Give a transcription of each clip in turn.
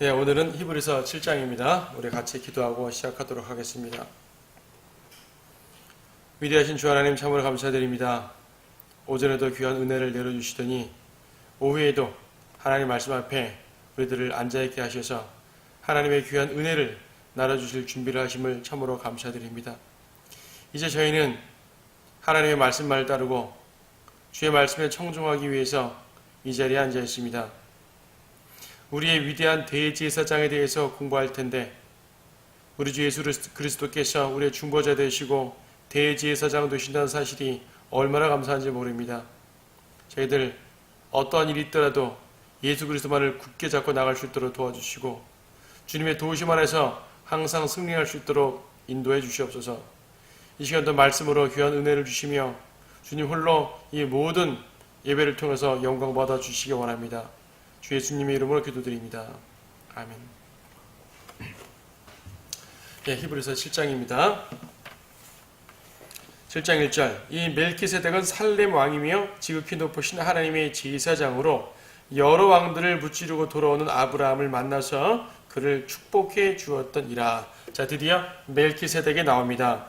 네, 오늘은 히브리서 7장입니다. 우리 같이 기도하고 시작하도록 하겠습니다. 위대하신 주 하나님 참으로 감사드립니다. 오전에도 귀한 은혜를 내려주시더니 오후에도 하나님 말씀 앞에 우리들을 앉아있게 하셔서 하나님의 귀한 은혜를 나눠주실 준비를 하심을 참으로 감사드립니다. 이제 저희는 하나님의 말씀만을 따르고 주의 말씀에 청종하기 위해서 이 자리에 앉아 있습니다. 우리의 위대한 대제사장에 대해서 공부할 텐데 우리 주 예수 그리스도께서 우리의 중보자 되시고 대제사장 되신다는 사실이 얼마나 감사한지 모릅니다. 저희들 어떠한 일이 있더라도 예수 그리스도만을 굳게 잡고 나갈 수 있도록 도와주시고 주님의 도우심 안에서 항상 승리할 수 있도록 인도해 주시옵소서. 이 시간도 말씀으로 귀한 은혜를 주시며 주님 홀로 이 모든 예배를 통해서 영광 받아 주시기 원합니다. 주 예수님의 이름으로 기도드립니다. 아멘. 네, 히브리서 7장입니다. 7장 1절. 이 멜키세덱은 살렘 왕이며 지극히 높으신 하나님의 제사장으로 여러 왕들을 무찌르고 돌아오는 아브라함을 만나서 그를 축복해 주었더니라. 자, 드디어 멜키세덱이 나옵니다.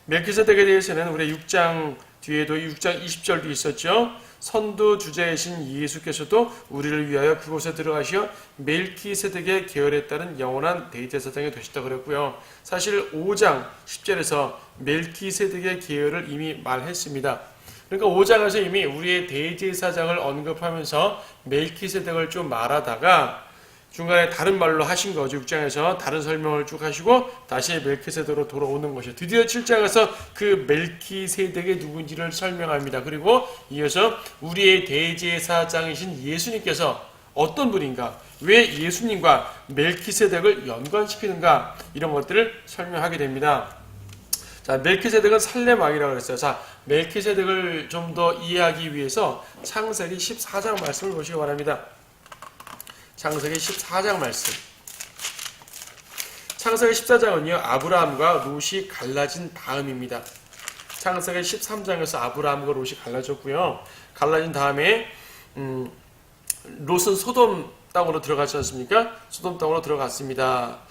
멜키세덱에 대해서는 우리 6장 뒤에도 6장 20절도 있었죠. 선두 주자이신 예수께서도 우리를 위하여 그곳에 들어가시어 멜키세덱의 계열에 따른 영원한 대제사장이 되셨다 그랬고요. 사실 5장 10절에서 멜키세덱의 계열을 이미 말했습니다. 그러니까 5장에서 이미 우리의 대제사장을 언급하면서 멜키세덱을 좀 말하다가 중간에 다른 말로 하신 거죠. 6장에서 다른 설명을 쭉 하시고 다시 멜키세덱으로 돌아오는 것이죠. 드디어 7장에서 그 멜키세덱이 누군지를 설명합니다. 그리고 이어서 우리의 대제사장이신 예수님께서 어떤 분인가, 왜 예수님과 멜키세덱을 연관시키는가, 이런 것들을 설명하게 됩니다. 자, 멜키세덱은 살렘 왕이라고 그랬어요. 자, 멜키세덱을 좀 더 이해하기 위해서 창세기 14장 말씀을 보시기 바랍니다. 창세기 14장 말씀. 창세기 14장은요, 아브라함과 롯이 갈라진 다음입니다. 창세기 13장에서 아브라함과 롯이 갈라졌고요. 갈라진 다음에 롯은 소돔 땅으로 들어갔지 않습니까? 소돔 땅으로 들어갔습니다.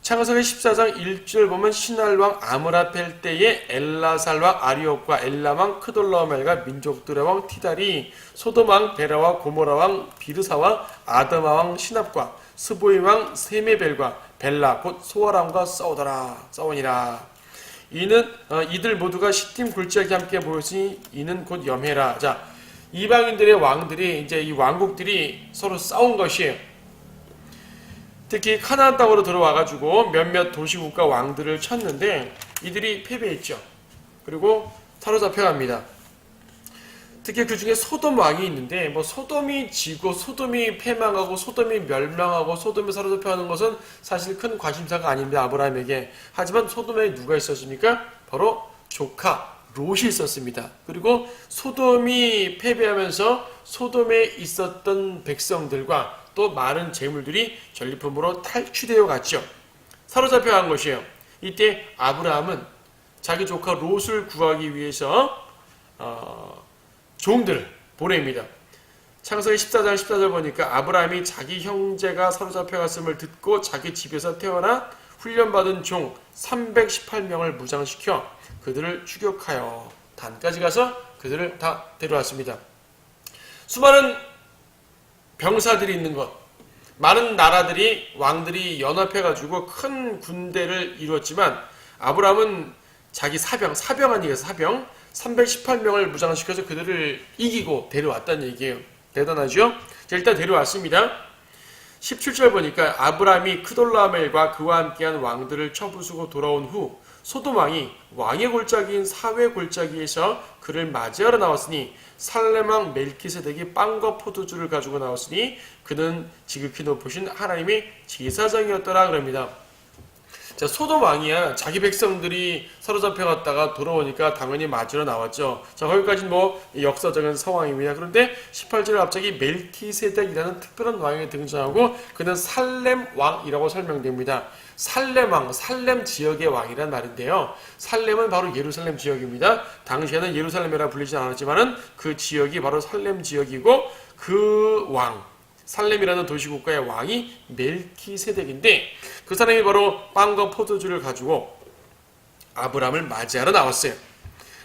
창세기 14장 1절 보면 신할왕 아므라펠 때에 엘라살왕 아리옥과 엘람왕 크돌라오멜과 민족들의 왕 티달이 소돔왕 베라와 고모라왕 비르사와 아드마왕 시납과 스보이왕 세메벨과 벨라 곧 소아람과 싸우니라. 이들 모두가 시팀 굴지에게 함께 모였으니 이는 곧 염해라. 자, 이방인들의 왕들이 이제 이 왕국들이 서로 싸운 것이에요. 특히 카나안 땅으로 들어와가지고 몇몇 도시국가 왕들을 쳤는데 이들이 패배했죠. 그리고 사로잡혀갑니다. 특히 그 중에 소돔 왕이 있는데 뭐 소돔이 지고 소돔이 패망하고 소돔이 멸망하고 소돔이 사로잡혀가는 것은 사실 큰 관심사가 아닙니다. 아브라함에게. 하지만 소돔에 누가 있었습니까? 바로 조카 롯이 있었습니다. 그리고 소돔이 패배하면서 소돔에 있었던 백성들과 또 많은 재물들이 전리품으로 탈취되어 갔죠. 사로잡혀 간 것이에요. 이때 아브라함은 자기 조카 롯을 구하기 위해서 종들을 보냅니다. 창세기 14장 14절 보니까 아브라함이 자기 형제가 사로잡혀 갔음을 듣고 자기 집에서 태어나 훈련받은 종 318명을 무장시켜 그들을 추격하여 단까지 가서 그들을 다 데려왔습니다. 수많은 병사들이 있는 것, 많은 나라들이 왕들이 연합해가지고 큰 군대를 이루었지만 아브라함은 자기 사병 아니겠어요? 사병 318명을 무장시켜서 그들을 이기고 데려왔다는 얘기예요. 대단하죠? 자, 일단 데려왔습니다. 17절 보니까 아브라함이 크돌라멜과 그와 함께한 왕들을 쳐부수고 돌아온 후 소돔 왕이 왕의 골짜기인 사회 골짜기에서 그를 맞이하러 나왔으니 살렘 왕 멜키세덱이 빵과 포도주를 가지고 나왔으니 그는 지극히 높으신 하나님의 제사장이었더라 그럽니다. 자, 소돔 왕이야. 자기 백성들이 사로잡혀 갔다가 돌아오니까 당연히 맞으러 나왔죠. 자, 거기까지는 뭐 역사적인 상황입니다. 그런데 18절에 갑자기 멜키세덱이라는 특별한 왕이 등장하고 그는 살렘 왕이라고 설명됩니다. 살렘 왕, 살렘 지역의 왕이란 말인데요. 살렘은 바로 예루살렘 지역입니다. 당시에는 예루살렘이라 불리지 않았지만은 그 지역이 바로 살렘 지역이고 그 왕, 살렘이라는 도시국가의 왕이 멜키세덱인데 그 사람이 바로 빵과 포도주를 가지고 아브라함을 맞이하러 나왔어요.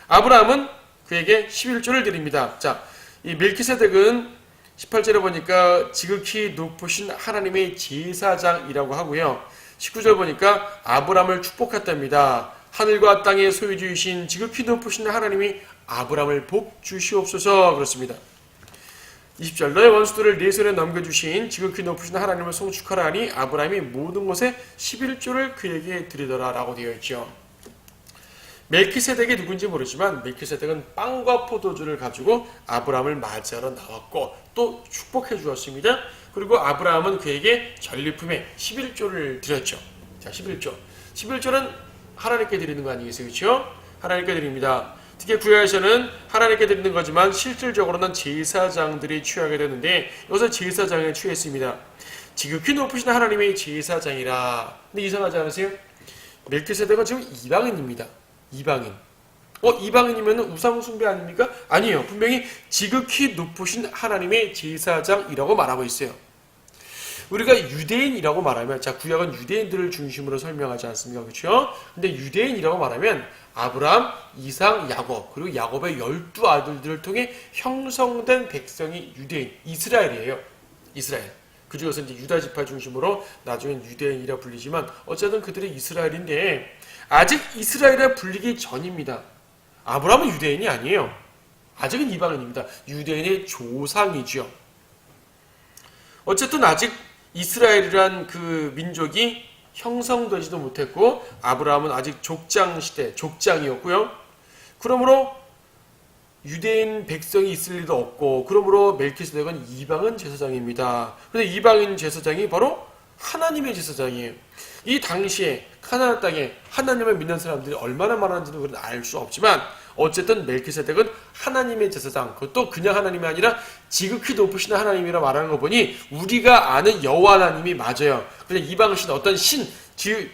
아브라함은 그에게 11조를 드립니다. 자, 이 멜키세덱은 18절에 보니까 지극히 높으신 하나님의 제사장이라고 하고요. 19절 보니까 아브라함을 축복했답니다. 하늘과 땅의 소유주이신 지극히 높으신 하나님이 아브라함을 복 주시옵소서 그렇습니다. 20절 너의 원수들을 네 손에 넘겨주신 지극히 높으신 하나님을 송축하라 하니 아브라함이 모든 것에 11조를 그에게 드리더라 라고 되어 있죠. 멜키세덱이 누군지 모르지만 멜키세덱은 빵과 포도주를 가지고 아브라함을 맞이하러 나왔고 또 축복해 주었습니다. 그리고 아브라함은 그에게 전리품에 11조를 드렸죠. 자, 11조. 11조는 하나님께 드리는 거 아니겠어요? 그렇죠? 하나님께 드립니다. 특히 구약에서는 하나님께 드리는 거지만 실질적으로는 제사장들이 취하게 되는데 여기서 제사장에 취했습니다. 지극히 높으신 하나님의 제사장이라. 근데 이상하지 않으세요? 멜키세덱은 지금 이방인입니다. 이방인. 이방인이면 우상 숭배 아닙니까? 아니에요. 분명히 지극히 높으신 하나님의 제사장이라고 말하고 있어요. 우리가 유대인이라고 말하면, 자, 구약은 유대인들을 중심으로 설명하지 않습니까? 그렇죠? 근데 유대인이라고 말하면 아브라함, 이삭, 야곱, 그리고 야곱의 12아들들을 통해 형성된 백성이 유대인, 이스라엘이에요. 이스라엘. 그 중에서 이제 유다 지파 중심으로 나중엔 유대인이라 불리지만 어쨌든 그들이 이스라엘인데 아직 이스라엘에 불리기 전입니다. 아브라함은 유대인이 아니에요. 아직은 이방인입니다. 유대인의 조상이죠. 어쨌든 아직 이스라엘이란 그 민족이 형성되지도 못했고 아브라함은 아직 족장 시대, 족장이었고요. 그러므로 유대인 백성이 있을 리도 없고 그러므로 멜키세덱은 이방인 제사장입니다. 그런데 이방인 제사장이 바로 하나님의 제사장이에요. 이 당시에 가나안 땅에 하나님을 믿는 사람들이 얼마나 많았는지는 우리는 알 수 없지만 어쨌든 멜키세덱은 하나님의 제사장, 그것도 그냥 하나님이 아니라 지극히 높으신 하나님이라 말하는 거 보니 우리가 아는 여호와 하나님이 맞아요. 그냥 이방신 어떤 신,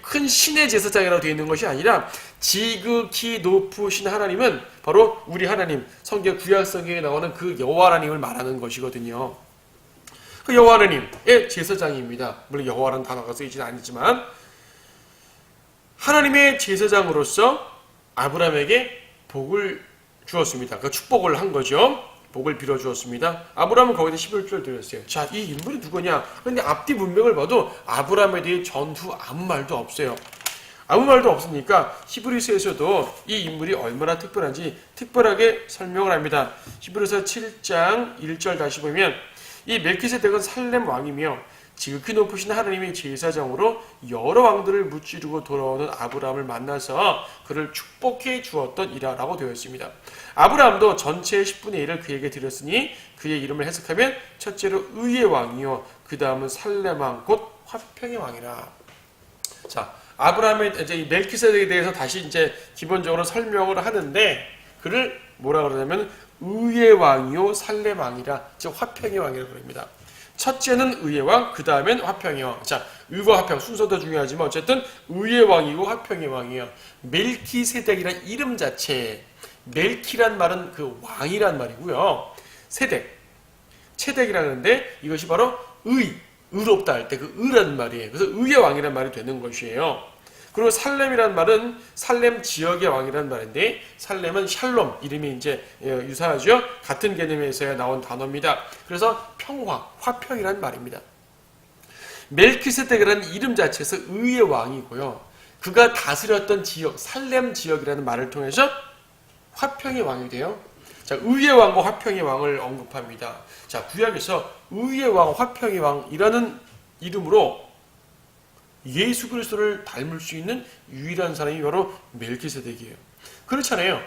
큰 신의 제사장이라고 되어 있는 것이 아니라 지극히 높으신 하나님은 바로 우리 하나님, 성경 구약 성경에 나오는 그 여호와 하나님을 말하는 것이거든요. 그 여호와 하나님의 제사장입니다. 물론 여호와라는 단어가 쓰이지는 않지만 하나님의 제사장으로서 아브라함에게 복을 주었습니다. 그 축복을 한 거죠. 복을 빌어 주었습니다. 아브라함은 거기다 11조를 드렸어요. 자, 이 인물이 누구냐? 근데 앞뒤 문맥을 봐도 아브라함에 대해 전후 아무 말도 없어요. 아무 말도 없으니까 히브리서에서도 이 인물이 얼마나 특별한지 특별하게 설명을 합니다. 히브리서 7장 1절 다시 보면 이 멜키세덱은 살렘 왕이며 지극히 높으신 하나님의 제사장으로 여러 왕들을 무찌르고 돌아오는 아브라함을 만나서 그를 축복해 주었던 이라라고 되어 있습니다. 아브라함도 전체의 10분의 1을 그에게 드렸으니 그의 이름을 해석하면 첫째로 의의 왕이요 그 다음은 살렘 왕 곧 화평의 왕이라. 자, 아브라함의 이제 이 멜키세덱에 대해서 다시 이제 기본적으로 설명을 하는데 그를 뭐라 그러냐면 의의 왕이요 살렘 왕이라, 즉 화평의 왕이라고 그럽니다. 첫째는 의의 왕, 그 다음엔 화평의 왕. 자, 의와 화평 순서도 중요하지만 어쨌든 의의 왕이고 화평의 왕이에요. 멜키세덱이란 이름 자체, 멜키란 말은 그 왕이란 말이고요. 세덱, 체덱이라는데 이것이 바로 의롭다 할 때 그 의란 말이에요. 그래서 의의 왕이란 말이 되는 것이에요. 그리고 살렘이란 말은 살렘 지역의 왕이란 말인데 살렘은 샬롬 이름이 이제 유사하죠. 같은 개념에서 나온 단어입니다. 그래서 평화, 화평이란 말입니다. 멜키세덱이라는 이름 자체에서 의의 왕이고요. 그가 다스렸던 지역, 살렘 지역이라는 말을 통해서 화평의 왕이 돼요. 자, 의의 왕과 화평의 왕을 언급합니다. 자, 구약에서 의의 왕, 화평의 왕이라는 이름으로 예수 그리스도를 닮을 수 있는 유일한 사람이 바로 멜키세덱이에요. 그렇잖아요.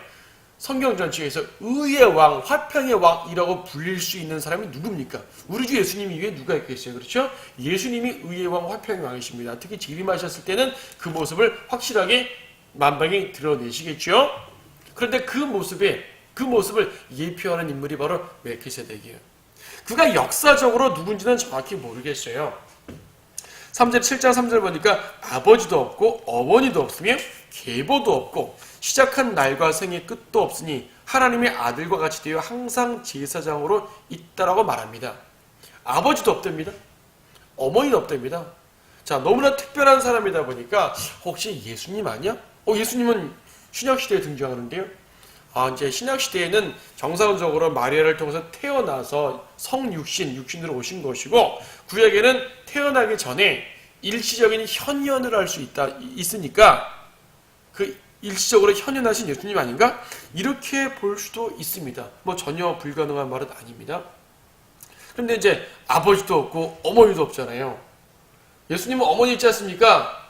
성경 전체에서 의의 왕, 화평의 왕이라고 불릴 수 있는 사람이 누굽니까? 우리 주 예수님 이외에 누가 있겠어요? 그렇죠? 예수님이 의의 왕, 화평의 왕이십니다. 특히 재림하셨을 때는 그 모습을 확실하게 만방에 드러내시겠죠? 그런데 그 모습을 예표하는 인물이 바로 멜키세덱이에요. 그가 역사적으로 누군지는 정확히 모르겠어요. 3절, 7장 3절 보니까 아버지도 없고 어머니도 없으며 계보도 없고 시작한 날과 생의 끝도 없으니 하나님의 아들과 같이 되어 항상 제사장으로 있다라고 말합니다. 아버지도 없답니다. 어머니도 없답니다. 자, 너무나 특별한 사람이다 보니까 혹시 예수님 아니야? 예수님은 신약시대에 등장하는데요. 이제 신약시대에는 정상적으로 마리아를 통해서 태어나서 육신으로 오신 것이고, 구약에는 태어나기 전에 일시적인 현현을 할 수 있으니까 그 일시적으로 현현하신 예수님 아닌가? 이렇게 볼 수도 있습니다. 전혀 불가능한 말은 아닙니다. 그런데 이제 아버지도 없고 어머니도 없잖아요. 예수님은 어머니 있지 않습니까?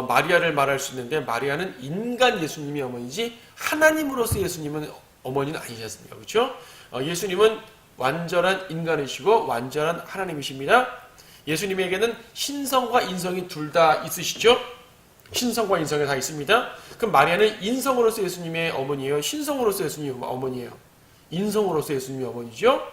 마리아를 말할 수 있는데 마리아는 인간 예수님이 어머니지 하나님으로서 예수님은 어머니는 아니지 않습니까? 그렇죠? 예수님은 완전한 인간이시고 완전한 하나님이십니다. 예수님에게는 신성과 인성이 둘 다 있으시죠? 신성과 인성이 다 있습니다. 그럼 마리아는 인성으로서 예수님의 어머니예요? 신성으로서 예수님의 어머니예요? 인성으로서 예수님의 어머니죠?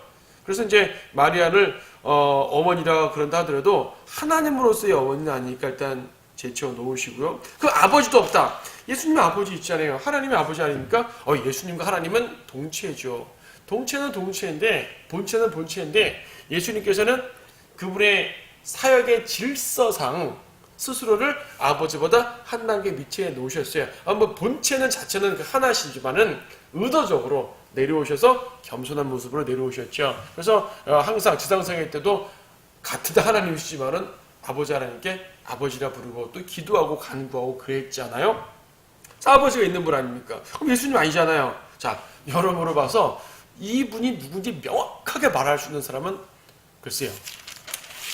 그래서 이제 마리아를 어머니라 그런다 하더라도 하나님으로서의 어머니는 아니니까 일단 제쳐 놓으시고요. 그 아버지도 없다. 예수님의 아버지 있잖아요. 하나님의 아버지 아닙니까? 예수님과 하나님은 동체죠. 동체는 동체인데 본체는 본체인데 예수님께서는 그분의 사역의 질서상 스스로를 아버지보다 한 단계 밑에 놓으셨어요. 본체는 자체는 하나시지만은 의도적으로 내려오셔서 겸손한 모습으로 내려오셨죠. 그래서 항상 지상생애 때도 같은 하나님이시지만은 아버지 하나님께 아버지라 부르고 또 기도하고 간구하고 그랬잖아요. 아버지가 있는 분 아닙니까? 그럼 예수님 아니잖아요. 자, 여러모로 봐서 이분이 누군지 명확하게 말할 수 있는 사람은 글쎄요,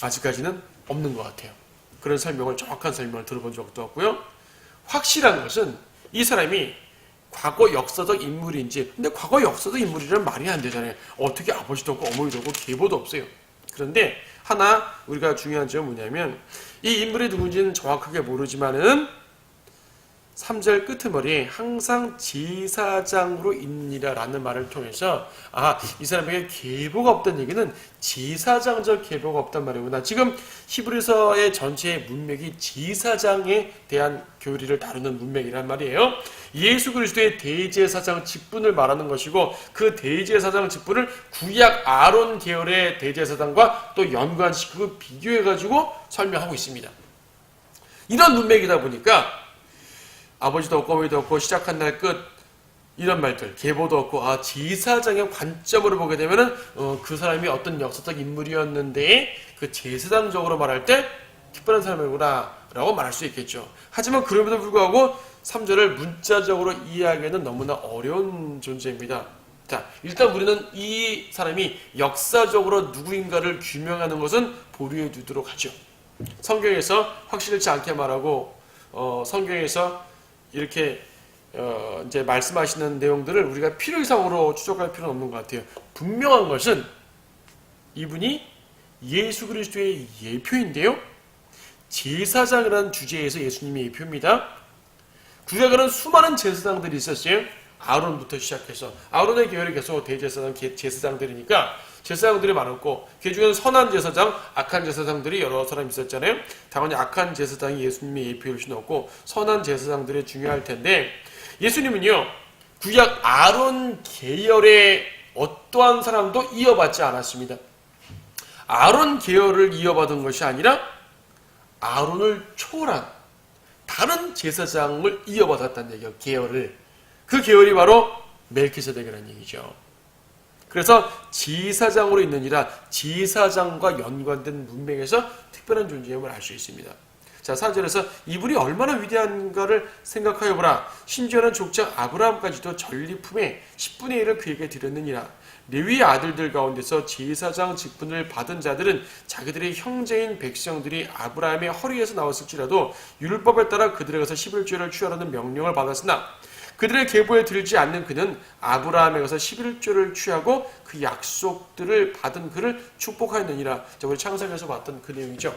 아직까지는 없는 것 같아요. 그런 설명을, 정확한 설명을 들어본 적도 없고요. 확실한 것은 이 사람이 과거 역사적 인물인지, 근데 과거 역사적 인물이라면 말이 안 되잖아요. 어떻게 아버지도 없고 어머니도 없고 계보도 없어요. 그런데 하나 우리가 중요한 점은 뭐냐면 이 인물이 누군지는 정확하게 모르지만은 3절 끄트머리에 항상 제사장으로 있느니라 라는 말을 통해서 이 사람에게 계보가 없다는 얘기는 제사장적 계보가 없단 말이구나. 지금 히브리서의 전체의 문맥이 제사장에 대한 교리를 다루는 문맥이란 말이에요. 예수 그리스도의 대제사장 직분을 말하는 것이고 그 대제사장 직분을 구약 아론 계열의 대제사장과 또 연관시키고 비교해가지고 설명하고 있습니다. 이런 문맥이다 보니까 아버지도 없고 어머니도 없고 시작한 날 끝 이런 말들, 계보도 없고 제사장의 관점으로 보게 되면은 그 사람이 어떤 역사적 인물이었는데 그 제사장적으로 말할 때 특별한 사람이구나 라고 말할 수 있겠죠. 하지만 그럼에도 불구하고 3절을 문자적으로 이해하기에는 너무나 어려운 존재입니다. 자, 일단 우리는 이 사람이 역사적으로 누구인가를 규명하는 것은 보류해 두도록 하죠. 성경에서 확실치 않게 말하고 성경에서 이렇게 이제 말씀하시는 내용들을 우리가 필요 이상으로 추적할 필요는 없는 것 같아요. 분명한 것은 이분이 예수 그리스도의 예표인데요. 제사장이라는 주제에서 예수님의 예표입니다. 구약에는 수많은 제사장들이 있었어요. 아론부터 시작해서 아론의 계열이 계속 대제사장, 제사장들이니까 제사장들이 많았고 그 중에는 선한 제사장, 악한 제사장들이 여러 사람 있었잖아요. 당연히 악한 제사장이 예수님의 예표일 수는 없고 선한 제사장들이 중요할 텐데 예수님은요 구약 아론 계열의 어떠한 사람도 이어받지 않았습니다. 아론 계열을 이어받은 것이 아니라 아론을 초월한 다른 제사장을 이어받았다는 얘기예요. 계열을. 그 계열이 바로 멜키세덱이라는 얘기죠. 그래서 제사장으로 있느니라 제사장과 연관된 문맥에서 특별한 존재임을 알 수 있습니다. 자, 4절에서 이분이 얼마나 위대한가를 생각하여 보라. 심지어는 족장 아브라함까지도 전리품의 10분의 1을 그에게 드렸느니라. 레위의 아들들 가운데서 제사장 직분을 받은 자들은 자기들의 형제인 백성들이 아브라함의 허리에서 나왔을지라도 율법에 따라 그들에게서 11조를 취하라는 명령을 받았으나 그들의 계보에 들지 않는 그는 아브라함에게서 11조를 취하고 그 약속들을 받은 그를 축복하였느니라. 우리 창세기에서 봤던 그 내용이죠.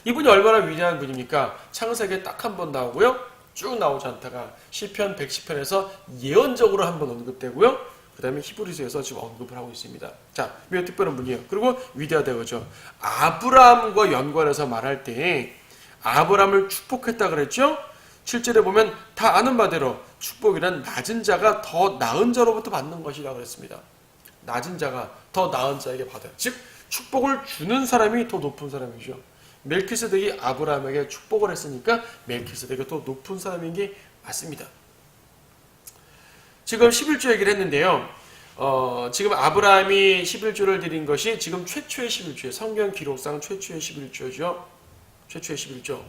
이분이 얼마나 위대한 분입니까? 창세기에 딱 한 번 나오고요. 쭉 나오지 않다가 시편 110편에서 예언적으로 한 번 언급되고요. 그 다음에 히브리서에서 지금 언급을 하고 있습니다. 자, 매우 특별한 분이에요. 그리고 위대하다 그죠. 아브라함과 연관해서 말할 때 아브라함을 축복했다 그랬죠? 7절에 보면 다 아는 바대로 축복이란 낮은 자가 더 나은 자로부터 받는 것이라고 그랬습니다. 낮은 자가 더 나은 자에게 받아요. 즉 축복을 주는 사람이 더 높은 사람이죠. 멜키세덱이 아브라함에게 축복을 했으니까 멜키세덱이 더 높은 사람인 게 맞습니다. 지금 11조 얘기를 했는데요. 지금 아브라함이 11조를 드린 것이 지금 최초의 11조예요. 성경 기록상 최초의 11조죠. 최초의 11조.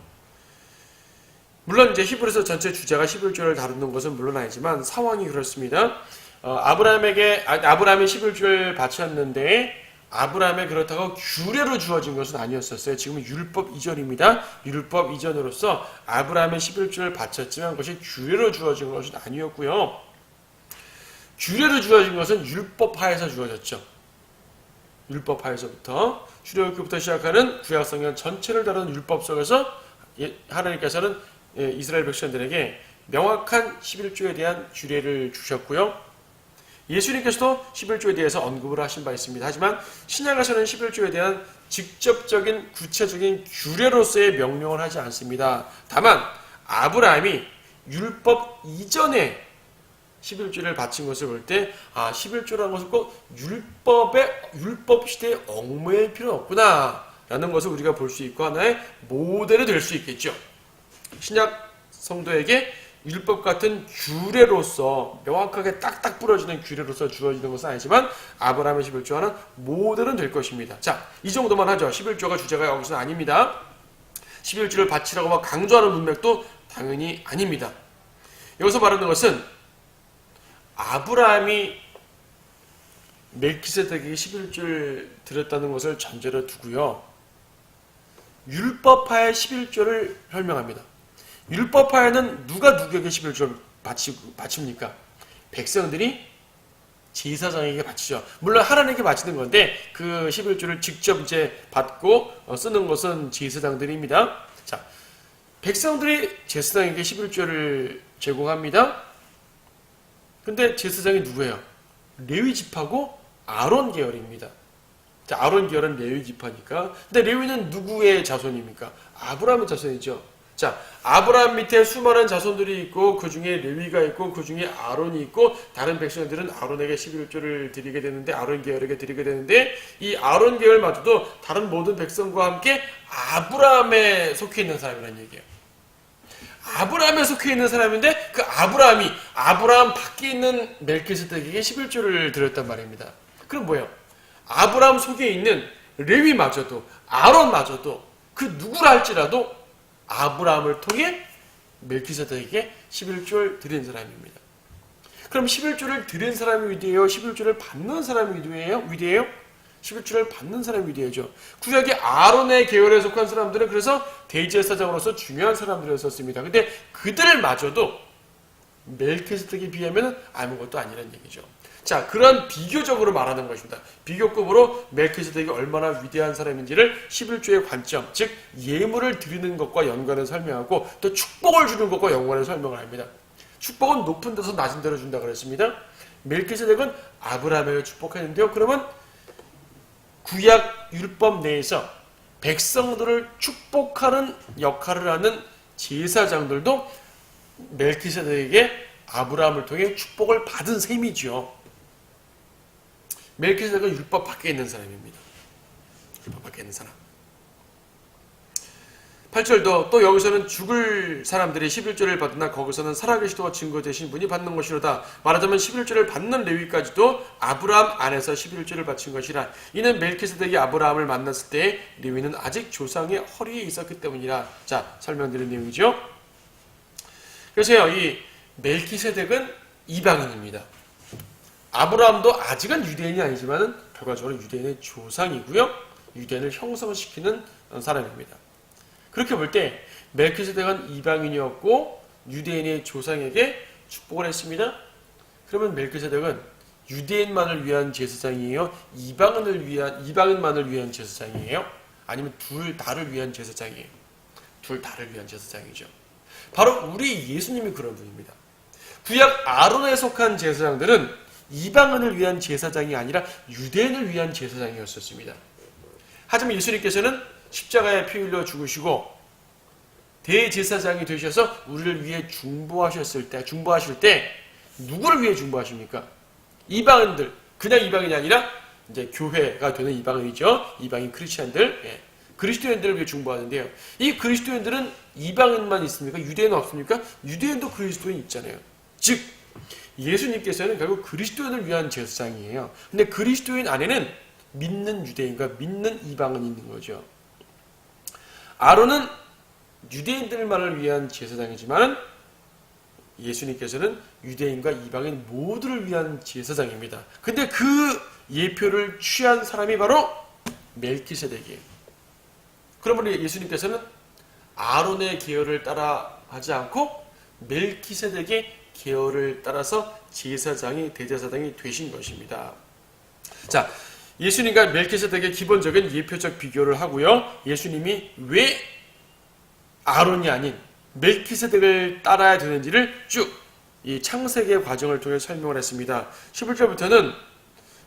물론 이제 히브리서 전체 주제가 11조를 다루는 것은 물론 아니지만 상황이 그렇습니다. 아브라함이 11조를 바쳤는데 아브라함에 그렇다고 규례로 주어진 것은 아니었었어요. 지금은 율법 이전입니다. 율법 이전으로서 아브라함의 11조를 바쳤지만 그것이 규례로 주어진 것은 아니었고요. 규례로 주어진 것은 율법하에서 주어졌죠. 율법하에서부터 출애굽기부터 시작하는 구약성경 전체를 다루는 율법 속에서 하나님께서는 이스라엘 백성들에게 명확한 11조에 대한 규례를 주셨고요. 예수님께서도 11조에 대해서 언급을 하신 바 있습니다. 하지만 신약에서는 11조에 대한 직접적인 구체적인 규례로서의 명령을 하지 않습니다. 다만 아브라함이 율법 이전에 11조를 바친 것을 볼 때 11조라는 것은 꼭 율법 시대에 얽매일 필요는 없구나 라는 것을 우리가 볼 수 있고 하나의 모델이 될 수 있겠죠. 신약 성도에게 율법 같은 규례로서 명확하게 딱딱 부러지는 규례로서 주어지는 것은 아니지만 아브라함의 11조와는 모델은 될 것입니다. 자, 이 정도만 하죠. 11조가 주제가 여기서는 아닙니다. 11조를 바치라고 막 강조하는 문맥도 당연히 아닙니다. 여기서 말하는 것은 아브라함이 멜키세덱에게 11조를 드렸다는 것을 전제로 두고요. 율법하의 11조를 설명합니다. 율법하에는 누가 누구에게 11조를 바칩니까? 백성들이 제사장에게 바치죠. 물론 하나님께 바치는 건데 그 11조를 직접 이제 받고 쓰는 것은 제사장들입니다. 자, 백성들이 제사장에게 11조를 제공합니다. 근데 제사장이 누구예요? 레위 지파고 아론 계열입니다. 자, 아론 계열은 레위 지파니까. 근데 레위는 누구의 자손입니까? 아브라함의 자손이죠. 자, 아브라함 밑에 수많은 자손들이 있고 그 중에 레위가 있고 그 중에 아론이 있고 다른 백성들은 아론에게 11조를 드리게 되는데 아론 계열에게 드리게 되는데 이 아론 계열마저도 다른 모든 백성과 함께 아브라함에 속해 있는 사람이라는 얘기예요. 아브라함에 속해 있는 사람인데 그 아브라함 밖에 있는 멜키세덱에게 11조를 드렸단 말입니다. 그럼 뭐예요? 아브라함 속에 있는 레위마저도 아론마저도 그 누구라 할지라도 아브라함을 통해 멜키세덱에게 11조를 드린 사람입니다. 그럼 11조를 드린 사람이 위대해요? 11조를 받는 사람이 위대해요? 11조를 받는 사람이 위대하죠. 구약의 아론의 계열에 속한 사람들은 그래서 대제사장으로서 중요한 사람들이었습니다. 근데 그들마저도 멜키세덱에 비하면 아무것도 아니라는 얘기죠. 자, 그런 비교적으로 말하는 것입니다. 비교급으로 멜키세덱이 얼마나 위대한 사람인지를 11조의 관점, 즉 예물을 드리는 것과 연관해서 설명하고 또 축복을 주는 것과 연관해서 설명을 합니다. 축복은 높은 데서 낮은 데로 준다 그랬습니다. 멜키세덱은 아브라함에게 축복했는데요. 그러면 구약 율법 내에서 백성들을 축복하는 역할을 하는 제사장들도 멜키세덱에게 아브라함을 통해 축복을 받은 셈이죠. 멜키세덱은 율법 밖에 있는 사람입니다. 율법 밖에 있는 사람. 8절도 또 여기서는 죽을 사람들이 11조를 받으나 거기서는 살아계시도와 증거 되신 분이 받는 것이로다. 말하자면 11조를 받는 레위까지도 아브라함 안에서 11조를 바친 것이라. 이는 멜키세덱이 아브라함을 만났을 때 레위는 아직 조상의 허리에 있었기 때문이라. 자, 설명드린 내용이죠. 그래서요, 이 멜키세덱은 이방인입니다. 아브라함도 아직은 유대인이 아니지만 결과적으로 유대인의 조상이고요. 유대인을 형성시키는 사람입니다. 그렇게 볼 때 멜키세덱은 이방인이었고 유대인의 조상에게 축복을 했습니다. 그러면 멜키세덱은 유대인만을 위한 제사장이에요? 이방인만을 위한 제사장이에요? 아니면 둘 다를 위한 제사장이에요? 둘 다를 위한 제사장이죠. 바로 우리 예수님이 그런 분입니다. 구약 아론에 속한 제사장들은 이방인을 위한 제사장이 아니라 유대인을 위한 제사장이었습니다. 하지만 예수님께서는 십자가에 피 흘려 죽으시고 대제사장이 되셔서 우리를 위해 중보하실 때 누구를 위해 중보하십니까? 이방인들, 그냥 이방인이 아니라 이제 교회가 되는 이방인이죠. 이방인 크리스천들, 예. 그리스도인들을 위해 중보하는데요. 이 그리스도인들은 이방인만 있습니까? 유대인은 없습니까? 유대인도 그리스도인 있잖아요. 즉 예수님께서는 결국 그리스도인을 위한 제사장이에요. 근데 그리스도인 안에는 믿는 유대인과 믿는 이방인이 있는 거죠. 아론은 유대인들만을 위한 제사장이지만 예수님께서는 유대인과 이방인 모두를 위한 제사장입니다. 근데 그 예표를 취한 사람이 바로 멜키세덱이에요. 그러면 예수님께서는 아론의 계열을 따라 하지 않고 멜키세덱의 계열을 따라서 제사장이 대제사장이 되신 것입니다. 자, 예수님과 멜키세덱의 기본적인 예표적 비교를 하고요. 예수님이 왜 아론이 아닌 멜키세덱을 따라야 되는지를 쭉 이 창세기의 과정을 통해 설명을 했습니다. 11절부터는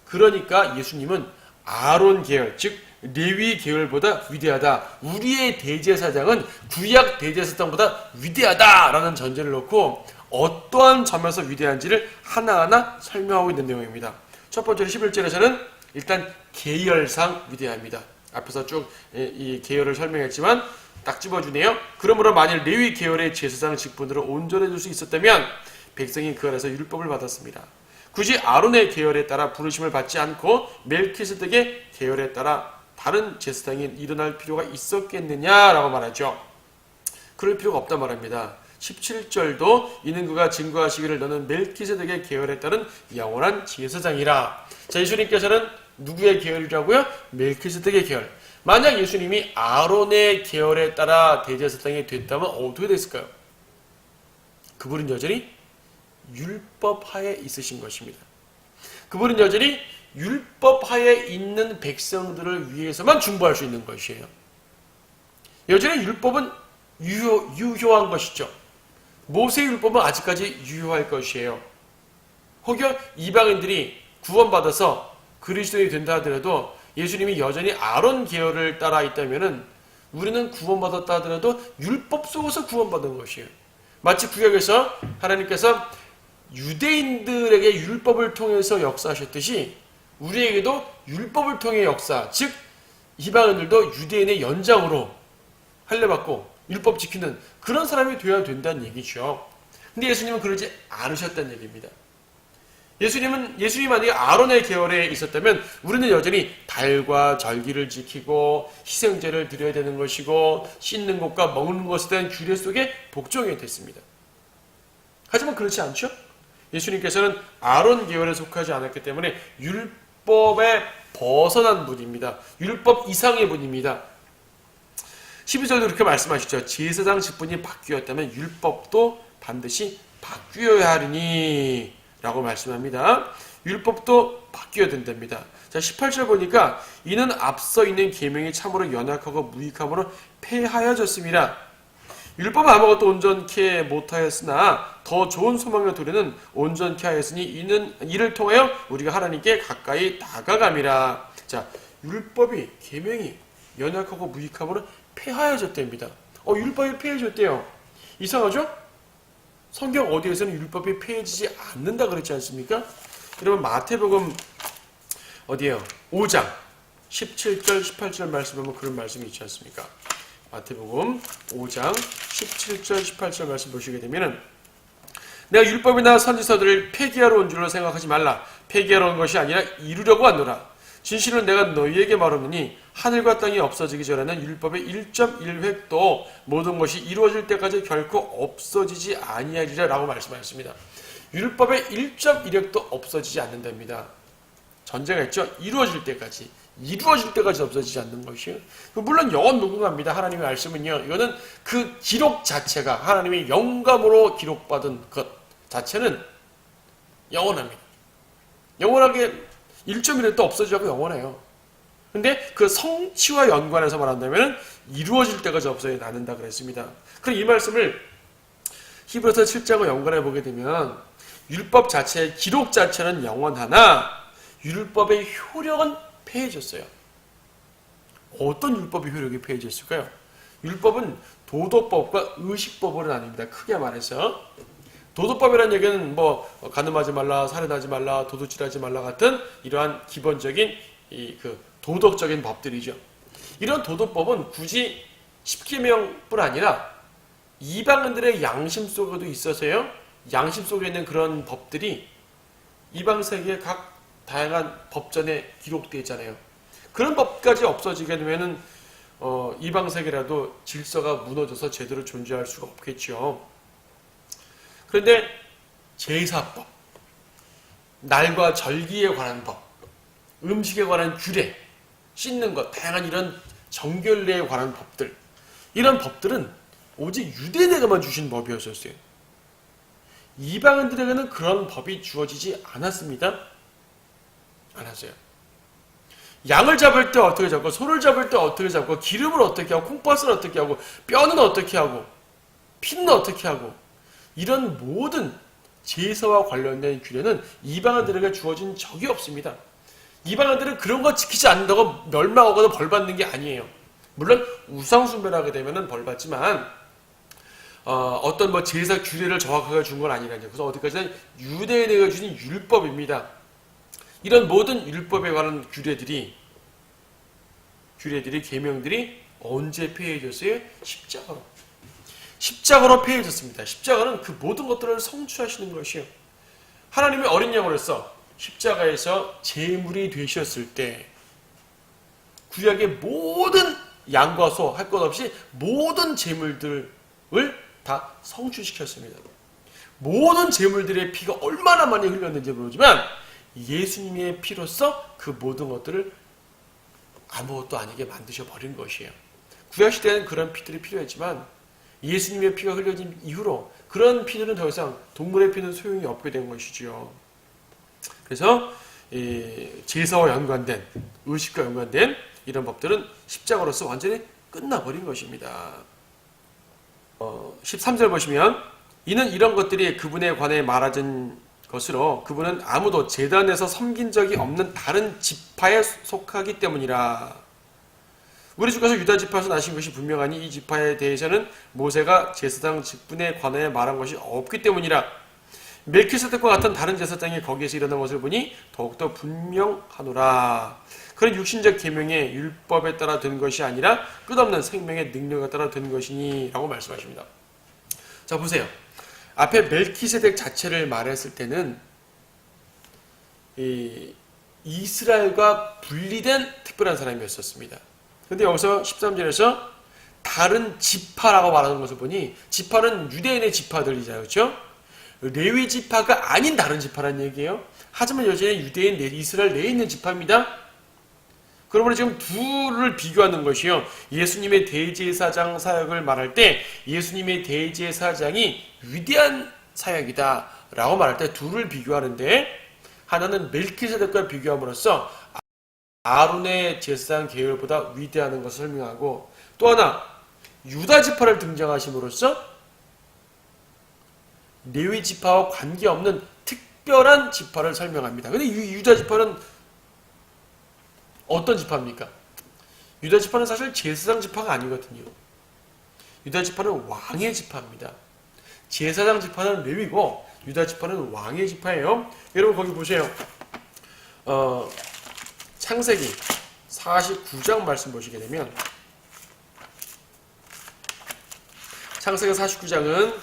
그러니까 예수님은 아론 계열, 즉 레위 계열보다 위대하다. 우리의 대제사장은 구약 대제사장보다 위대하다라는 전제를 놓고 어떠한 점에서 위대한지를 하나하나 설명하고 있는 내용입니다. 첫 번째로 11절에서는 일단 계열상 위대합니다. 앞에서 쭉 이 계열을 설명했지만 딱 집어주네요. 그러므로 만일 레위 계열의 제사장 직분으로 온전해질 수 있었다면 백성이 그 안에서 율법을 받았습니다. 굳이 아론의 계열에 따라 부르심을 받지 않고 멜키세덱의 계열에 따라 다른 제사장이 일어날 필요가 있었겠느냐라고 말하죠. 그럴 필요가 없단 말입니다. 17절도 이는 그가 증거하시기를 너는 멜키세덱의 계열에 따른 영원한 제사장이라. 자, 예수님께서는 누구의 계열이라고요? 멜키세덱의 계열. 만약 예수님이 아론의 계열에 따라 대제사장이 됐다면 어떻게 됐을까요? 그분은 여전히 율법하에 있으신 것입니다. 그분은 여전히 율법하에 있는 백성들을 위해서만 중보할 수 있는 것이에요. 여전히 율법은 유효한 것이죠. 모세의 율법은 아직까지 유효할 것이에요. 혹여 이방인들이 구원받아서 그리스도인이 된다 하더라도 예수님이 여전히 아론 계열을 따라 있다면 우리는 구원받았다 하더라도 율법 속에서 구원받은 것이에요. 마치 구약에서 하나님께서 유대인들에게 율법을 통해서 역사하셨듯이 우리에게도 율법을 통해 역사, 즉 이방인들도 유대인의 연장으로 할례받고 율법 지키는 그런 사람이 되어야 된다는 얘기죠. 근데 예수님은 그러지 않으셨다는 얘기입니다. 예수님이 만약에 아론의 계열에 있었다면 우리는 여전히 달과 절기를 지키고 희생제를 드려야 되는 것이고 씻는 것과 먹는 것에 대한 규례 속에 복종해야 됐습니다. 하지만 그렇지 않죠? 예수님께서는 아론 계열에 속하지 않았기 때문에 율법에 벗어난 분입니다. 율법 이상의 분입니다. 12절도 그렇게 말씀하시죠. 제사장 직분이 바뀌었다면 율법도 반드시 바뀌어야 하리니 라고 말씀합니다. 율법도 바뀌어야 된답니다. 자, 18절 보니까 이는 앞서 있는 계명이 참으로 연약하고 무익함으로 폐하여졌습니다. 율법은 아무것도 온전케 못하였으나 더 좋은 소망의 도리는 온전케 하였으니 이를 통하여 우리가 하나님께 가까이 다가감이라. 자, 율법이 계명이 연약하고 무익함으로 폐하여졌답니다. 율법이 폐해졌대요. 이상하죠? 성경 어디에서는 율법이 폐해지지 않는다 그랬지 않습니까? 여러분 마태복음 어디에요? 5장 17절 18절 말씀 보면 그런 말씀이 있지 않습니까? 마태복음 5장 17절 18절 말씀 보시게 되면은 내가 율법이나 선지서들을 폐기하러 온 줄로 생각하지 말라. 폐기하러 온 것이 아니라 이루려고 왔노라. 진실로 내가 너희에게 말하노니 하늘과 땅이 없어지기 전에는 율법의 1.1획도 모든 것이 이루어질 때까지 결코 없어지지 아니하리라 라고 말씀하셨습니다. 율법의 1.1획도 없어지지 않는답니다. 전제가 있죠. 이루어질 때까지 없어지지 않는 것이에요. 물론 영원 무궁합니다. 하나님의 말씀은요. 이거는 그 기록 자체가 하나님의 영감으로 기록받은 것 자체는 영원합니다. 영원하게 1.1획도 없어지지 않고 영원해요. 근데 그 성취와 연관해서 말한다면 이루어질 때까지 없어지지 않는다 그랬습니다. 그럼 이 말씀을 히브리서 7장과 연관해 보게 되면 율법 자체의 기록 자체는 영원하나 율법의 효력은 폐해졌어요. 어떤 율법의 효력이 폐해졌을까요? 율법은 도덕법과 의식법으로 나뉩니다. 크게 말해서 도덕법이라는 얘기는 간음하지 말라, 살인하지 말라, 도둑질하지 말라 같은 이러한 기본적인 이 그 도덕적인 법들이죠. 이런 도덕법은 굳이 십계명뿐 아니라 이방인들의 양심 속에도 있어서요. 양심 속에 있는 그런 법들이 이방 세계의 각 다양한 법전에 기록되어 있잖아요. 그런 법까지 없어지게 되면은 이방 세계라도 질서가 무너져서 제대로 존재할 수가 없겠죠. 그런데 제사법, 날과 절기에 관한 법, 음식에 관한 규례, 씻는 것, 다양한 이런 정결례에 관한 법들, 이런 법들은 오직 유대인에게만 주신 법이었어요. 이방인들에게는 그런 법이 주어지지 않았습니다. 않았어요. 양을 잡을 때 어떻게 잡고, 소를 잡을 때 어떻게 잡고, 기름을 어떻게 하고, 콩팥을 어떻게 하고, 뼈는 어떻게 하고, 피는 어떻게 하고, 이런 모든 제사와 관련된 규례는 이방인들에게 주어진 적이 없습니다. 이방인들은 그런 거 지키지 않는다고 멸망하거나 벌받는 게 아니에요. 물론 우상숭배를 하게 되면 벌받지만 어떤 뭐 제사 규례를 정확하게 준 건 아니라요. 그래서 어디까지나 유대인에게 주신 율법입니다. 이런 모든 율법에 관한 규례들이 계명들이 언제 폐해졌어요? 십자가로. 십자가로 폐해졌습니다. 십자가는 그 모든 것들을 성취하시는 것이요. 하나님의 어린 양으로서 십자가에서 제물이 되셨을 때 구약의 모든 양과 소 할 것 없이 모든 제물들을 다 성취시켰습니다. 모든 제물들의 피가 얼마나 많이 흘렸는지 모르지만 예수님의 피로써 그 모든 것들을 아무것도 아니게 만드셔 버린 것이에요. 구약시대에는 그런 피들이 필요했지만 예수님의 피가 흘려진 이후로 그런 피들은 더 이상 동물의 피는 소용이 없게 된 것이죠. 그래서 제사와 연관된, 의식과 연관된 이런 법들은 십자가로서 완전히 끝나버린 것입니다. 13절 보시면 이는 이런 것들이 그분에 관해 말하진 것으로 그분은 아무도 제단에서 섬긴 적이 없는 다른 지파에 속하기 때문이라. 우리 주께서 유다 지파에서 나신 것이 분명하니 이 지파에 대해서는 모세가 제사장 직분에 관하여 말한 것이 없기 때문이라. 멜키세덱과 같은 다른 제사장이 거기에서 일어난 것을 보니 더욱더 분명하노라. 그런 육신적 계명의 율법에 따라 된 것이 아니라 끝없는 생명의 능력에 따라 된 것이니 라고 말씀하십니다. 자, 보세요. 앞에 멜키세덱 자체를 말했을 때는 이스라엘과 분리된 특별한 사람이었습니다. 근데 여기서 13절에서 다른 지파라고 말하는 것을 보니 지파는 유대인의 지파들이잖아요. 그렇죠? 레위 지파가 아닌 다른 지파라는 얘기예요. 하지만 여전히 유대인 이스라엘 내에 있는 지파입니다. 그러므로 지금 둘을 비교하는 것이요. 예수님의 대제사장 사역을 말할 때 예수님의 대제사장이 위대한 사역이다 라고 말할 때 둘을 비교하는데 하나는 멜키세덱과 비교함으로써 아론의 제사장 계열보다 위대하는 것을 설명하고 또 하나 유다 지파를 등장하심으로써 레위 지파와 관계없는 특별한 지파를 설명합니다. 근데 유다 지파는 어떤 지파입니까? 유다 지파는 사실 제사장 지파가 아니거든요. 유다 지파는 왕의 지파입니다. 제사장 지파는 레위고 유다 지파는 왕의 지파예요. 여러분 거기 보세요. 창세기 49장 말씀 보시게 되면 창세기 49장은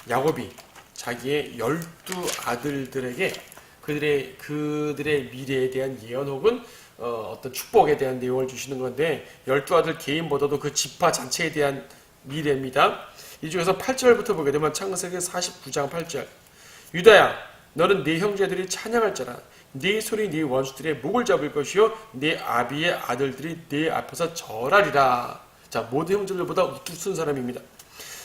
야곱이 자기의 12아들들에게 그들의 미래에 대한 예언 혹은 어떤 축복에 대한 내용을 주시는 건데 12아들 개인보다도 그 지파 자체에 대한 미래입니다. 이 중에서 8절부터 보게 되면 창세기 49장 8절 유다야 너는 네 형제들이 찬양할 자라 네 손이 네 원수들의 목을 잡을 것이요 네 아비의 아들들이 네 앞에서 절하리라. 자, 모든 형제들보다 우뚝 쓴 사람입니다.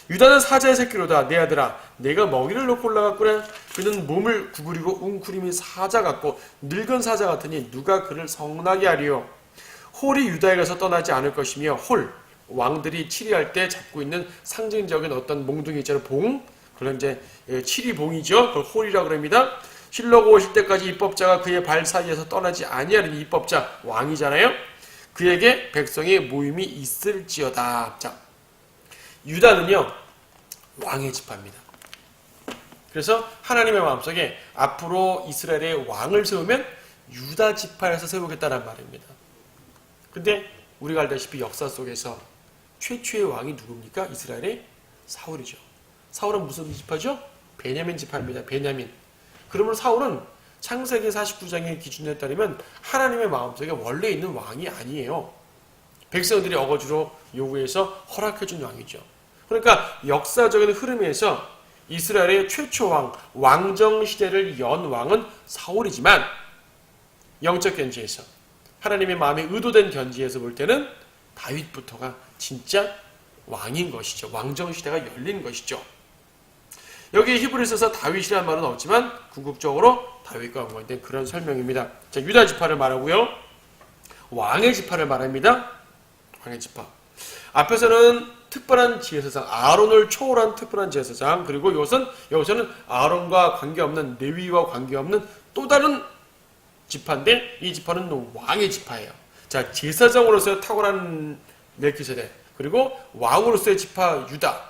유다는 사자의 새끼로다. 내 아들아 내가 먹이를 놓고 올라갔구나. 그는 몸을 구부리고 웅크림이 사자 같고 늙은 사자 같으니 누가 그를 성나게 하리요. 홀이 유다에게서 떠나지 않을 것이며 홀 왕들이 치리할 때 잡고 있는 상징적인 어떤 몽둥이 있잖아요. 봉 그런 이제 치리봉이죠. 그걸 홀이라고 합니다. 실로가 오실 때까지 입법자가 그의 발 사이에서 떠나지 아니하리니 입법자 왕이잖아요. 그에게 백성의 모임이 있을지어다. 자, 유다는요 왕의 지파입니다. 그래서 하나님의 마음속에 앞으로 이스라엘의 왕을 세우면 유다 지파에서 세우겠다는 말입니다. 근데 우리가 알다시피 역사 속에서 최초의 왕이 누굽니까? 이스라엘의 사울이죠. 사울은 무슨 지파죠? 베냐민 지파입니다. 베냐민. 그러므로 사울은 창세기 49장의 기준에 따르면 하나님의 마음속에 원래 있는 왕이 아니에요. 백성들이 어거지로 요구해서 허락해준 왕이죠. 그러니까 역사적인 흐름에서 이스라엘의 최초 왕, 왕정 시대를 연 왕은 사울이지만 영적 견지에서 하나님의 마음에 의도된 견지에서 볼 때는 다윗부터가 진짜 왕인 것이죠. 왕정 시대가 열린 것이죠. 여기 히브리서에서 다윗이라는 말은 없지만 궁극적으로 다윗과 연관된 그런 설명입니다. 자, 유다 지파를 말하고요. 왕의 지파를 말합니다. 왕의 지파. 앞에서는 특별한 제사장, 아론을 초월한 특별한 제사장, 그리고 여기서는 아론과 관계없는, 레위와 관계없는 또 다른 지파인데 이 지파는 왕의 지파예요. 자, 제사장으로서의 탁월한 멜기세덱, 그리고 왕으로서의 지파 유다,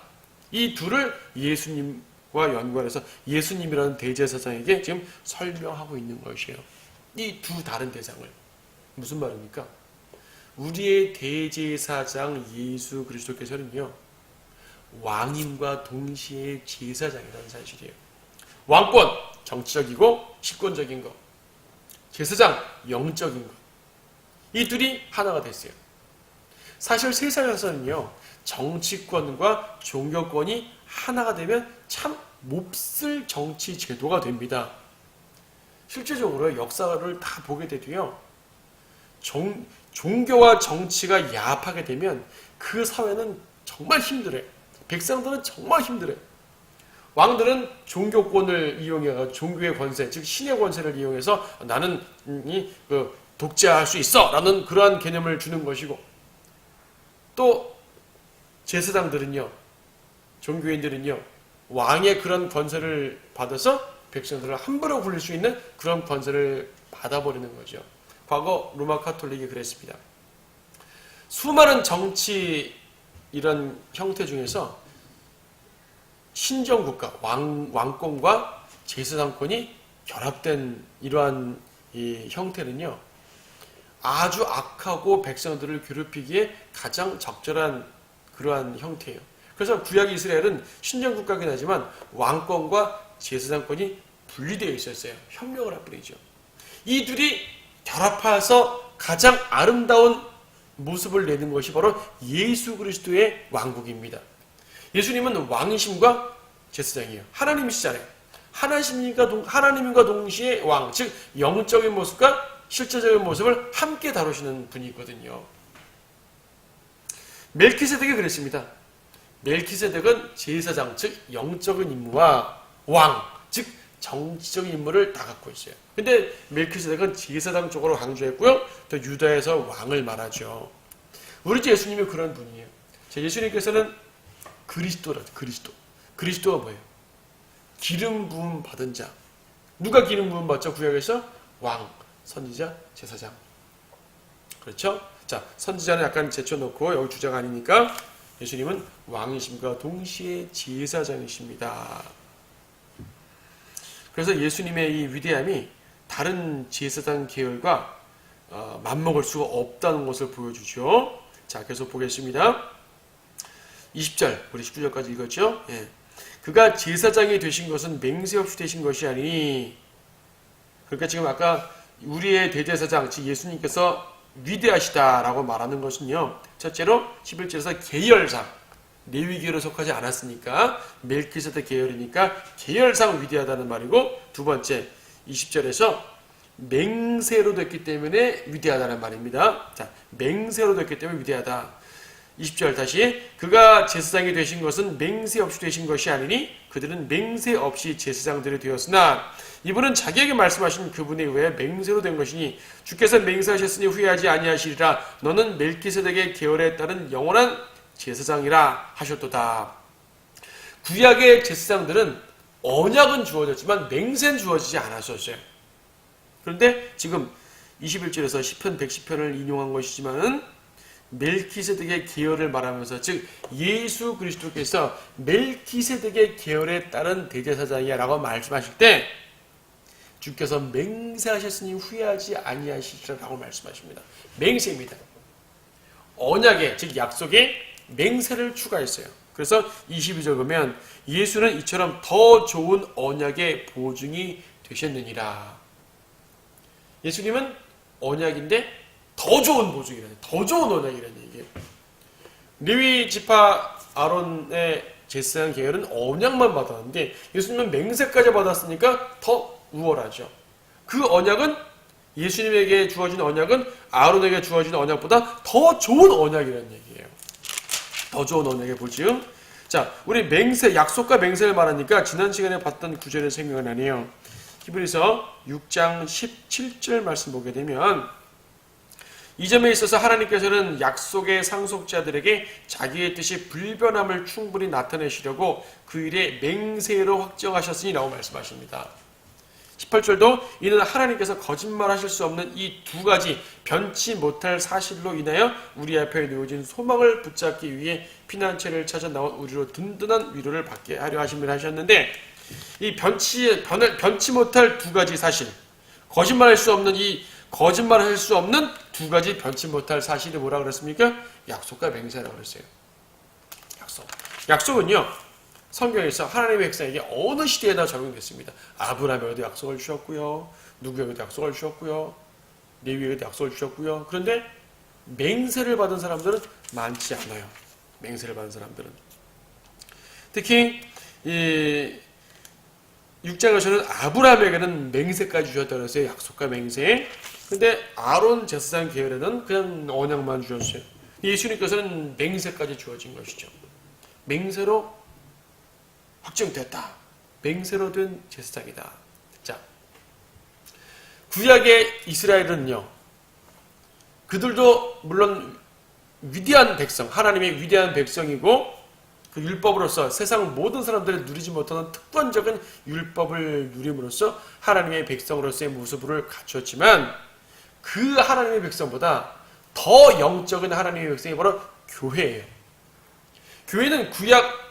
이 둘을 예수님과 연관해서 예수님이라는 대제사장에게 지금 설명하고 있는 것이에요. 이 두 다른 대상을. 무슨 말입니까? 우리의 대제사장 예수 그리스도께서는요, 왕임과 동시에 제사장이라는 사실이에요. 왕권, 정치적이고 식권적인 것. 제사장, 영적인 것. 이 둘이 하나가 됐어요. 사실 세상에서는요, 정치권과 종교권이 하나가 되면 참 몹쓸 정치 제도가 됩니다. 실제적으로 역사를 다 보게 돼도요, 종교와 정치가 야합하게 되면 그 사회는 정말 힘들어요. 백성들은 정말 힘들어요. 왕들은 종교권을 이용해서 종교의 권세, 즉 신의 권세를 이용해서 나는 독재할 수 있어 라는 그러한 개념을 주는 것이고, 또 제사장들은요, 종교인들은요, 왕의 그런 권세를 받아서 백성들을 함부로 굴릴 수 있는 그런 권세를 받아버리는 거죠. 과거 로마 카톨릭이 그랬습니다. 수많은 정치 이런 형태 중에서 신정국가, 왕권과 제사장권이 결합된 이러한 이 형태는요, 아주 악하고 백성들을 괴롭히기에 가장 적절한 그러한 형태예요. 그래서 구약 이스라엘은 신정국가긴 하지만 왕권과 제사장권이 분리되어 있었어요. 혁명을 할 뿐이죠. 이 둘이 결합해서 가장 아름다운 모습을 내는 것이 바로 예수 그리스도의 왕국입니다. 예수님은 왕이심과 제사장이에요. 하나님이시잖아요. 하나님과 동시에 왕, 즉 영적인 모습과 실제적인 모습을 함께 다루시는 분이 있거든요. 멜키세덱이 그랬습니다. 멜키세덱은 제사장, 즉 영적인 임무와 왕, 즉 정치적인 임무를 다 갖고 있어요. 근데 멜키세덱은 제사장 쪽으로 강조했고요. 또 유다에서 왕을 말하죠. 우리 예수님이 그런 분이에요. 예수님께서는 그리스도라죠. 그리스도가 뭐예요? 기름 부음 받은 자. 누가 기름 부음 받죠? 구약에서 왕, 선지자, 제사장. 그렇죠? 자, 선지자는 약간 제쳐놓고 여기 주자가 아니니까 예수님은 왕이심과 동시에 제사장이십니다. 그래서 예수님의 이 위대함이 다른 제사장 계열과 맞먹을 수가 없다는 것을 보여주죠. 자, 계속 보겠습니다. 20절, 우리 19절까지 읽었죠? 예. 그가 제사장이 되신 것은 맹세 없이 되신 것이 아니니, 그러니까 지금 아까 우리의 대제사장, 즉 예수님께서 위대하시다라고 말하는 것은요, 첫째로 11절에서 계열상, 레위 계열에 속하지 않았으니까 멜키세덱 계열이니까 계열상 위대하다는 말이고, 두 번째 20절에서 맹세로 됐기 때문에 위대하다는 말입니다. 자, 맹세로 됐기 때문에 위대하다. 20절 다시, 그가 제사장이 되신 것은 맹세 없이 되신 것이 아니니 그들은 맹세 없이 제사장들이 되었으나 이분은 자기에게 말씀하신 그분에 의해 맹세로 된 것이니 주께서 맹세하셨으니 후회하지 아니하시리라. 너는 멜키세덱의 계열에 따른 영원한 제사장이라 하셨도다. 구약의 제사장들은 언약은 주어졌지만 맹세는 주어지지 않았었어요. 그런데 지금 21절에서 시편 110편을 인용한 것이지만은 멜키세덱의 계열을 말하면서, 즉 예수 그리스도께서 멜키세덱의 계열에 따른 대제사장이야 라고 말씀하실 때 주께서 맹세하셨으니 후회하지 아니하시리라고 말씀하십니다. 맹세입니다. 언약에, 즉 약속에 맹세를 추가했어요. 그래서 22절 보면 예수는 이처럼 더 좋은 언약의 보증이 되셨느니라. 예수님은 언약인데 더 좋은 보증이라는, 더 좋은 언약이라는 얘기예요. 레위 지파 아론의 제사장 계열은 언약만 받았는데 예수님은 맹세까지 받았으니까 더 우월하죠. 그 언약은, 예수님에게 주어진 언약은 아론에게 주어진 언약보다 더 좋은 언약이라는 얘기예요. 더 좋은 언약의 보증. 자, 우리 맹세, 약속과 맹세를 말하니까 지난 시간에 봤던 구절이 생각나네요. 히브리서 6장 17절 말씀 보게 되면 이 점에 있어서 하나님께서는 약속의 상속자들에게 자기의 뜻이 불변함을 충분히 나타내시려고 그 일에 맹세로 확정하셨으니 라고 말씀하십니다. 18절도 이는 하나님께서 거짓말하실 수 없는 이 두 가지 변치 못할 사실로 인하여 우리 앞에 놓여진 소망을 붙잡기 위해 피난처를 찾아 나온 우리로 든든한 위로를 받게 하려 하심을 하셨는데, 이 변치 못할 두 가지 사실, 거짓말할 수 없는 두 가지 변치 못할 사실이 뭐라 그랬습니까? 약속과 맹세라고 그랬어요. 약속은요, 성경에서 하나님의 백성에게 어느 시대에나 적용됐습니다. 아브라함에게도 약속을 주셨고요, 누구에게도 약속을 주셨고요, 레위에게도 약속을 주셨고요. 그런데 맹세를 받은 사람들은 많지 않아요. 맹세를 받은 사람들은. 특히 이 6장에서는 아브라함에게는 맹세까지 주셨다고 했어요. 약속과 맹세. 근데 아론 제사장 계열에는 그냥 언약만 주셨어요. 예수님께서는 맹세까지 주어진 것이죠. 맹세로 확정됐다. 맹세로 된 제사장이다. 자, 구약의 이스라엘은요, 그들도 물론 위대한 백성, 하나님의 위대한 백성이고 그 율법으로서 세상 모든 사람들이 누리지 못하는 특권적인 율법을 누림으로써 하나님의 백성으로서의 모습을 갖췄지만 그 하나님의 백성보다 더 영적인 하나님의 백성이 바로 교회예요. 교회는 구약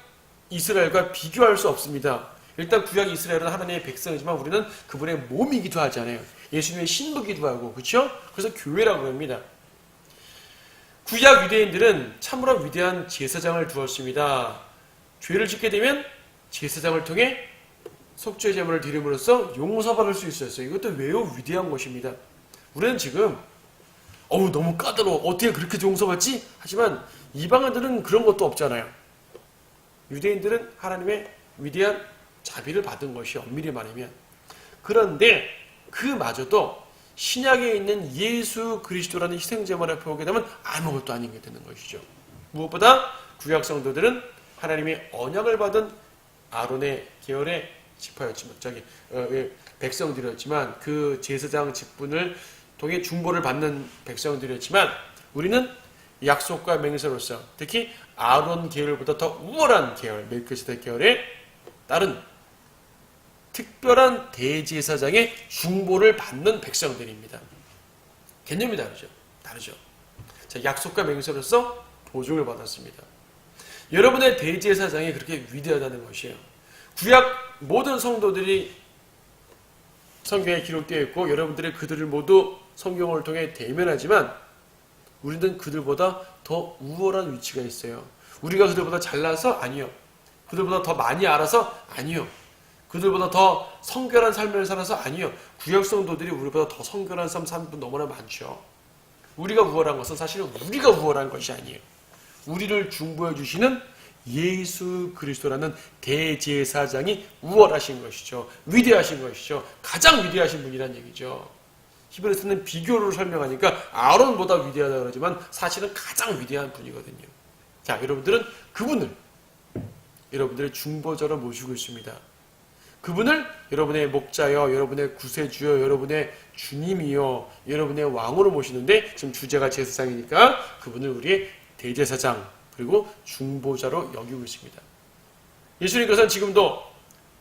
이스라엘과 비교할 수 없습니다. 일단 구약 이스라엘은 하나님의 백성이지만 우리는 그분의 몸이기도 하잖아요. 예수님의 신부기도 하고, 그렇죠? 그래서 교회라고 합니다. 구약 유대인들은 참으로 위대한 제사장을 두었습니다. 죄를 짓게 되면 제사장을 통해 속죄 제물을 드림으로써 용서받을 수 있었어요. 이것도 매우 위대한 것입니다. 우리는 지금 너무 까다로워, 어떻게 그렇게 용서받지? 하지만 이방인들은 그런 것도 없잖아요. 유대인들은 하나님의 위대한 자비를 받은 것이 엄밀히 말하면. 그런데 그마저도 신약에 있는 예수 그리스도라는 희생제물을 보게 되면 아무것도 아닌 게 되는 것이죠. 무엇보다 구약 성도들은 하나님의 언약을 받은 아론의 계열의 지파였지만, 백성들이었지만, 그 제사장 직분을 통해 중보를 받는 백성들이었지만, 우리는 약속과 맹세로서 특히 아론 계열보다 더 우월한 계열, 멜기세덱 계열에 따른 특별한 대제사장의 중보를 받는 백성들입니다. 개념이 다르죠. 자, 약속과 맹세로서 보증을 받았습니다. 여러분의 대제사장이 그렇게 위대하다는 것이에요. 구약 모든 성도들이 성경에 기록되어 있고 여러분들이 그들을 모두 성경을 통해 대면하지만 우리는 그들보다 더 우월한 위치가 있어요. 우리가 그들보다 잘나서? 아니요. 그들보다 더 많이 알아서? 아니요. 그들보다 더 성결한 삶을 살아서? 아니요. 구약 성도들이 우리보다 더 성결한 삶 사는 분 너무나 많죠. 우리가 우월한 것은 사실은 우리가 우월한 것이 아니에요. 우리를 중보해 주시는 예수 그리스도라는 대제사장이 우월하신 것이죠. 위대하신 것이죠. 가장 위대하신 분이란 얘기죠. 히브리서는 비교를 설명하니까 아론보다 위대하다 그러지만 사실은 가장 위대한 분이거든요. 자, 여러분들은 그분을 여러분들의 중보자로 모시고 있습니다. 그분을 여러분의 목자여, 여러분의 구세주여, 여러분의 주님이여, 여러분의 왕으로 모시는데 지금 주제가 제사장이니까 그분을 우리의 대제사장 그리고 중보자로 여기고 있습니다. 예수님께서는 지금도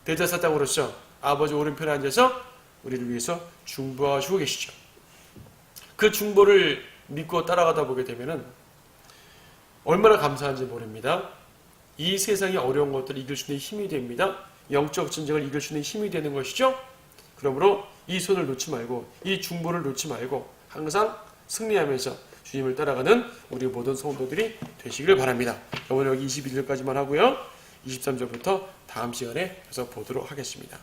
대제사장으로서 아버지 오른편에 앉아서 우리를 위해서 중보하시고 계시죠. 그 중보를 믿고 따라가다 보게 되면은 얼마나 감사한지 모릅니다. 이 세상의 어려운 것들을 이길 수 있는 힘이 됩니다. 영적 전쟁을 이길 수 있는 힘이 되는 것이죠. 그러므로 이 손을 놓지 말고 이 중보를 놓지 말고 항상 승리하면서 주님을 따라가는 우리 모든 성도들이 되시길 바랍니다. 오늘 여기 21절까지만 하고요. 23절부터 다음 시간에 계속 보도록 하겠습니다.